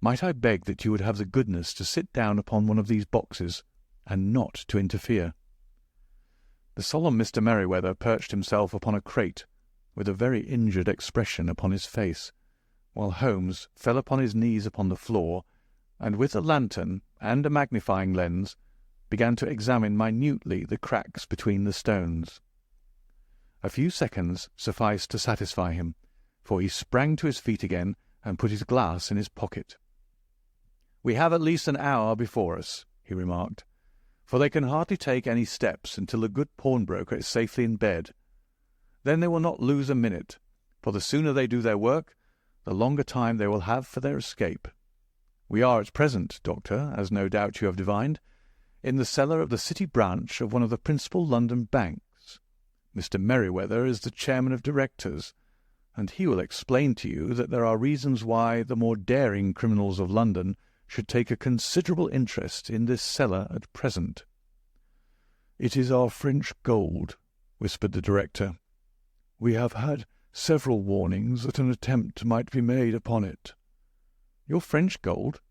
Might I beg that you would have the goodness to sit down upon one of these boxes, and not to interfere?" The solemn Mr. Merryweather perched himself upon a crate, with a very injured expression upon his face, while Holmes fell upon his knees upon the floor, and with a lantern and a magnifying lens began to examine minutely the cracks between the stones. A few seconds sufficed to satisfy him, for he sprang to his feet again and put his glass in his pocket. "We have at least an hour before us," he remarked, "for they can hardly take any steps until the good pawnbroker is safely in bed. Then they will not lose a minute, for the sooner they do their work, the longer time they will have for their escape. We are at present, Doctor, as no doubt you have divined, in the cellar of the City branch of one of the principal London banks. Mr. Merryweather is the chairman of directors, and he will explain to you that there are reasons why the more daring criminals of London should take a considerable interest in this cellar at present." "It is our French gold," whispered the director. "We have had several warnings that an attempt might be made upon it." "Your French gold?"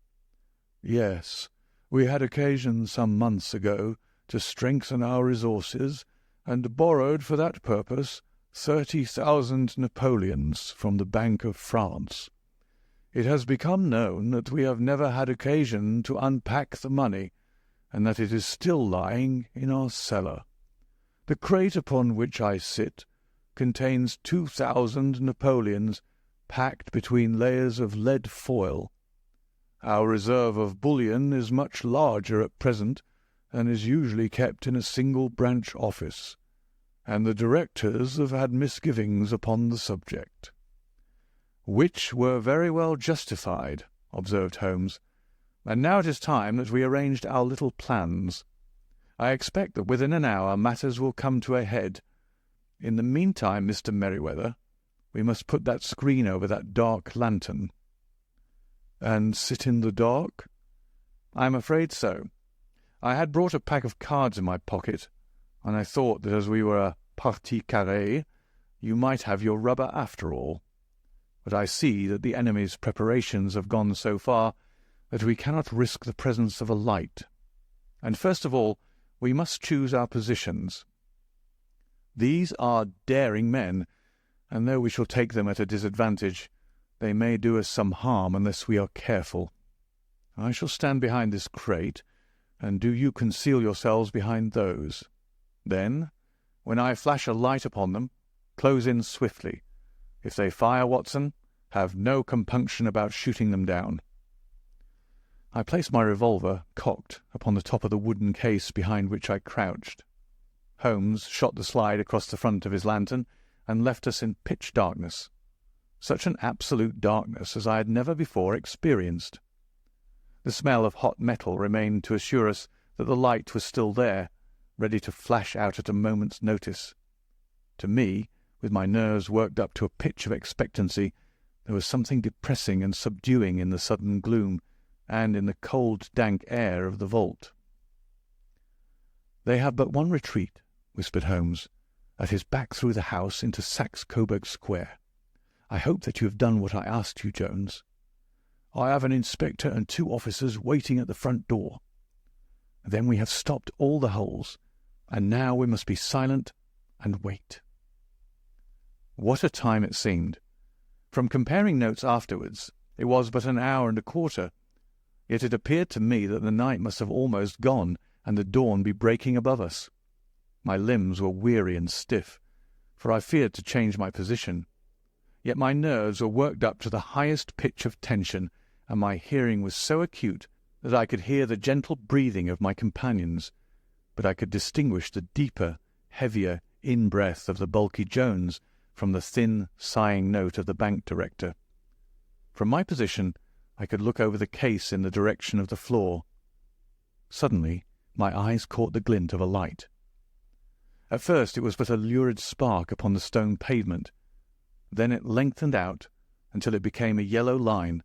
"Yes. We had occasion some months ago to strengthen our resources, and borrowed for that purpose 30,000 Napoleons from the Bank of France. It has become known that we have never had occasion to unpack the money, and that it is still lying in our cellar. The crate upon which I sit contains 2,000 Napoleons packed between layers of lead foil. Our reserve of bullion is much larger at present, and is usually kept in a single branch office, and the directors have had misgivings upon the subject." "Which were very well justified," observed Holmes. "And now it is time that we arranged our little plans. I expect that within an hour matters will come to a head. In the meantime, Mr. Merryweather, we must put that screen over that dark lantern." "And sit in the dark?" "I am afraid so. I had brought a pack of cards in my pocket, and I thought that as we were a partie carrée, you might have your rubber after all. But I see that the enemy's preparations have gone so far that we cannot risk the presence of a light. And first of all, we must choose our positions. These are daring men, and though we shall take them at a disadvantage, they may do us some harm unless we are careful. I shall stand behind this crate, and do you conceal yourselves behind those. Then, when I flash a light upon them, close in swiftly. If they fire, Watson, have no compunction about shooting them down." I placed my revolver, cocked, upon the top of the wooden case behind which I crouched. Holmes shot the slide across the front of his lantern, and left us in pitch darkness. Such an absolute darkness as I had never before experienced. The smell of hot metal remained to assure us that the light was still there, ready to flash out at a moment's notice. To me, with my nerves worked up to a pitch of expectancy, there was something depressing and subduing in the sudden gloom, and in the cold, dank air of the vault. "They have but one retreat," whispered Holmes. "That is back through the house into Saxe-Coburg Square. I hope that you have done what I asked you, Jones." "I have an inspector and 2 officers waiting at the front door." "Then we have stopped all the holes, and now we must be silent and wait." What a time it seemed! From comparing notes afterwards, it was but an hour and a quarter. yet it appeared to me that the night must have almost gone and the dawn be breaking above us. My limbs were weary and stiff, for I feared to change my position. Yet my nerves were worked up to the highest pitch of tension, and my hearing was so acute that I could hear the gentle breathing of my companions, but I could distinguish the deeper, heavier in-breath of the bulky Jones from the thin, sighing note of the bank director. From my position, I could look over the case in the direction of the floor. Suddenly, my eyes caught the glint of a light. At first it was but a lurid spark upon the stone pavement. Then it lengthened out until it became a yellow line,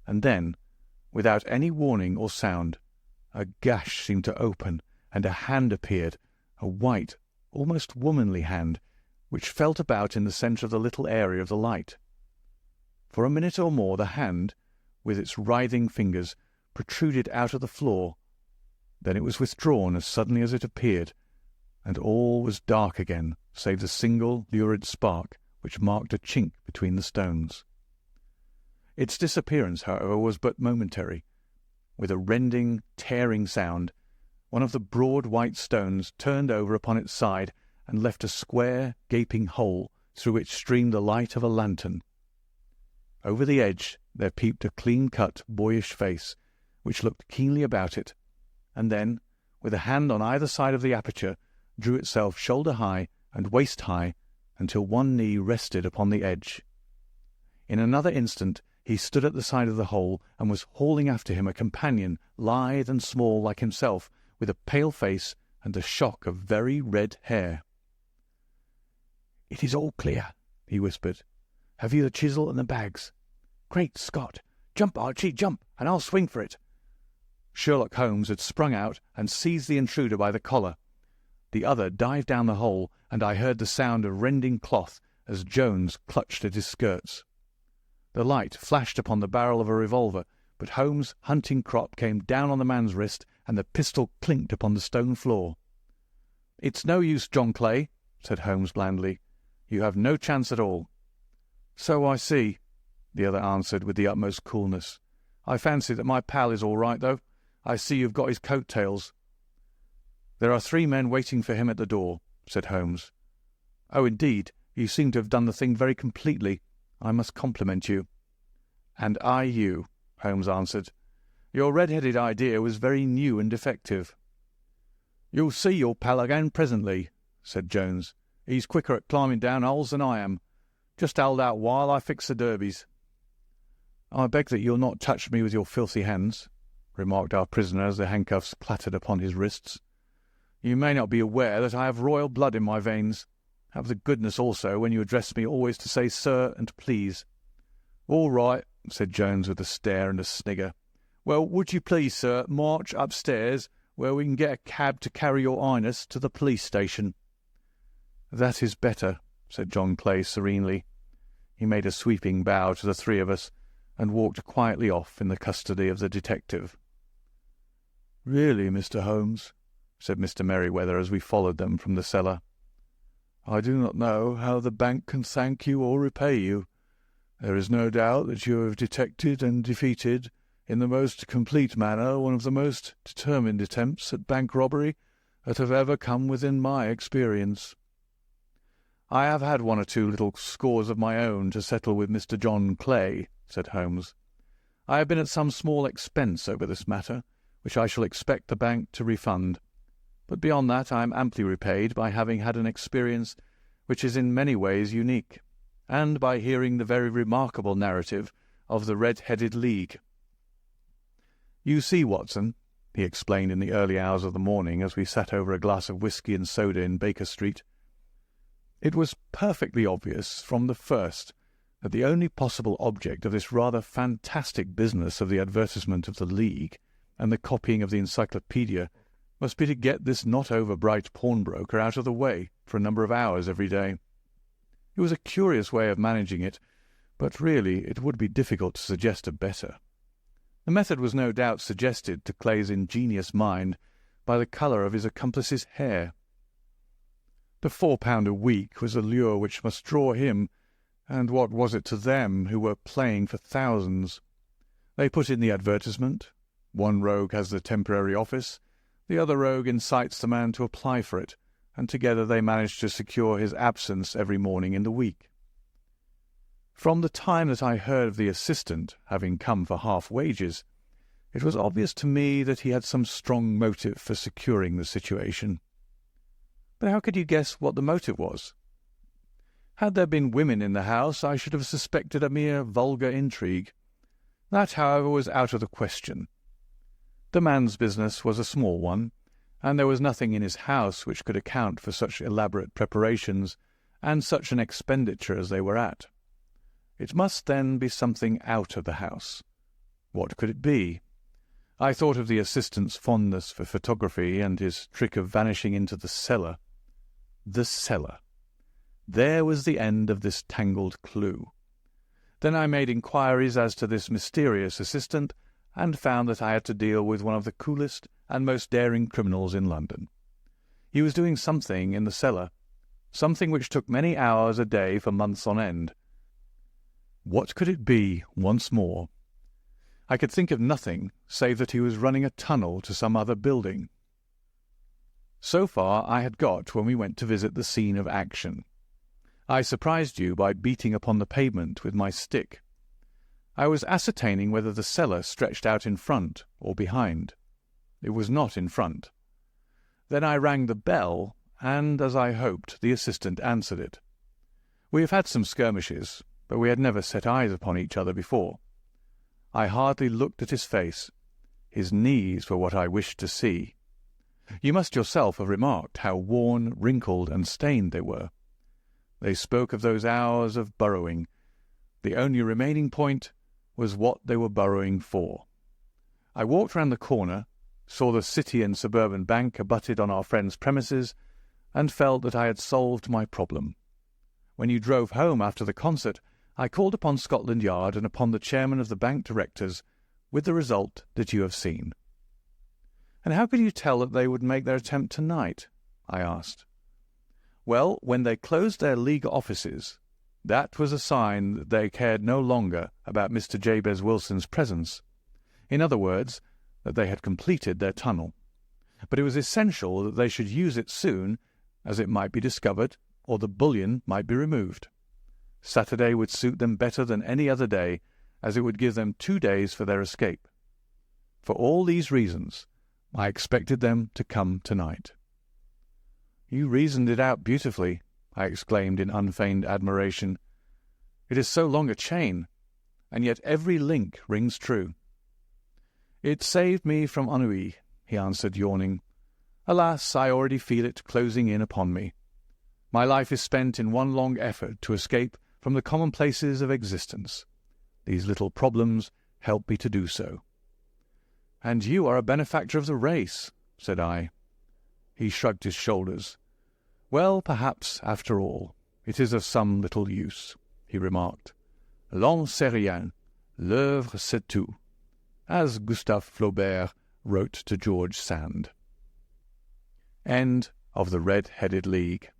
and then, without any warning or sound, a gash seemed to open, and a hand appeared, a white, almost womanly hand, which felt about in the centre of the little area of the light. For a minute or more the hand, with its writhing fingers, protruded out of the floor. Then it was withdrawn as suddenly as it appeared, and all was dark again, save the single lurid spark which marked a chink between the stones. Its disappearance, however, was but momentary. With a rending, tearing sound, one of the broad white stones turned over upon its side and left a square, gaping hole through which streamed the light of a lantern. Over the edge there peeped a clean-cut, boyish face, which looked keenly about it, and then, with a hand on either side of the aperture, drew itself shoulder-high and waist-high until one knee rested upon the edge. In another instant he stood at the side of the hole and was hauling after him a companion, lithe and small like himself, with a pale face and a shock of very red hair. "It is all clear," he whispered. "Have you the chisel and the bags? Great Scott! Jump, Archie, jump, and I'll swing for it." Sherlock Holmes had sprung out and seized the intruder by the collar. The other dived down the hole, and I heard the sound of rending cloth as Jones clutched at his skirts. The light flashed upon the barrel of a revolver, but Holmes' hunting crop came down on the man's wrist, and the pistol clinked upon the stone floor. "It's no use, John Clay," said Holmes blandly. "You have no chance at all." "So I see," the other answered with the utmost coolness. "I fancy that my pal is all right, though. I see you've got his coat-tails." "There are 3 men waiting for him at the door," said Holmes. "Oh, indeed, you seem to have done the thing very completely. I must compliment you." "And I you," Holmes answered. "Your red-headed idea was very new and effective." "You'll see your pal again presently," said Jones. "He's quicker at climbing down holes than I am. Just hold out while I fix the derbies." "I beg that you'll not touch me with your filthy hands," remarked our prisoner as the handcuffs clattered upon his wrists. "You may not be aware that I have royal blood in my veins. Have the goodness also, when you address me, always to say sir and please." "All right," said Jones with a stare and a snigger. "Well, would you please, sir, march upstairs, where we can get a cab to carry your highness to the police station?" "That is better," said John Clay serenely. He made a sweeping bow to the 3 of us, and walked quietly off in the custody of the detective. "Really, Mr. Holmes," said Mr. Merryweather as we followed them from the cellar, "I do not know how the bank can thank you or repay you. There is no doubt that you have detected and defeated, in the most complete manner, one of the most determined attempts at bank robbery that have ever come within my experience." "I have had 1 or 2 little scores of my own to settle with Mr. John Clay," said Holmes. "I have been at some small expense over this matter, which I shall expect the bank to refund. But beyond that I am amply repaid by having had an experience which is in many ways unique, and by hearing the very remarkable narrative of the Red-Headed League. You see, Watson," he explained in the early hours of the morning as we sat over a glass of whisky and soda in Baker Street, "it was perfectly obvious from the first that the only possible object of this rather fantastic business of the advertisement of the League and the copying of the encyclopaedia must be to get this not-over-bright pawnbroker out of the way for a number of hours every day. It was a curious way of managing it, but really it would be difficult to suggest a better. The method was no doubt suggested to Clay's ingenious mind by the colour of his accomplice's hair. The £4 a week was a lure which must draw him, and what was it to them who were playing for thousands? They put in the advertisement, One rogue has the temporary office, the other rogue incites the man to apply for it, and together they manage to secure his absence every morning in the week. From the time that I heard of the assistant having come for half wages, it was obvious to me that he had some strong motive for securing the situation. But how could you guess what the motive was? Had there been women in the house, I should have suspected a mere vulgar intrigue. That, however, was out of the question. The man's business was a small one, and there was nothing in his house which could account for such elaborate preparations and such an expenditure as they were at. It must then be something out of the house. What could it be? I thought of the assistant's fondness for photography and his trick of vanishing into the cellar. The cellar. There was the end of this tangled clue. Then I made inquiries as to this mysterious assistant, and found that I had to deal with one of the coolest and most daring criminals in London. He was doing something in the cellar, something which took many hours a day for months on end. What could it be once more? I could think of nothing save that he was running a tunnel to some other building. So far I had got when we went to visit the scene of action. I surprised you by beating upon the pavement with my stick. I was ascertaining whether the cellar stretched out in front or behind. It was not in front. Then I rang the bell, and, as I hoped, the assistant answered it. We have had some skirmishes, but we had never set eyes upon each other before. I hardly looked at his face. His knees were what I wished to see. You must yourself have remarked how worn, wrinkled, and stained they were. They spoke of those hours of burrowing. The only remaining point was what they were burrowing for. I walked round the corner, saw the City and Suburban Bank abutted on our friend's premises, and felt that I had solved my problem. When you drove home after the concert, I called upon Scotland Yard and upon the chairman of the bank directors, with the result that you have seen. And how could you tell that they would make their attempt tonight? I asked. Well, when they closed their League offices, that was a sign that they cared no longer about Mr. Jabez Wilson's presence. In other words, that they had completed their tunnel. But it was essential that they should use it soon, as it might be discovered, or the bullion might be removed. Saturday would suit them better than any other day, as it would give them 2 days for their escape. For all these reasons, I expected them to come tonight. You reasoned it out beautifully, I exclaimed in unfeigned admiration. It is so long a chain, and yet every link rings true. It saved me from ennui, he answered, yawning. Alas, I already feel it closing in upon me. My life is spent in one long effort to escape from the commonplaces of existence. These little problems help me to do so. And you are a benefactor of the race, said I. He shrugged his shoulders. Well, perhaps, after all, it is of some little use, he remarked. L'on sait rien, l'œuvre c'est tout, as Gustave Flaubert wrote to George Sand. End of The Red-Headed League.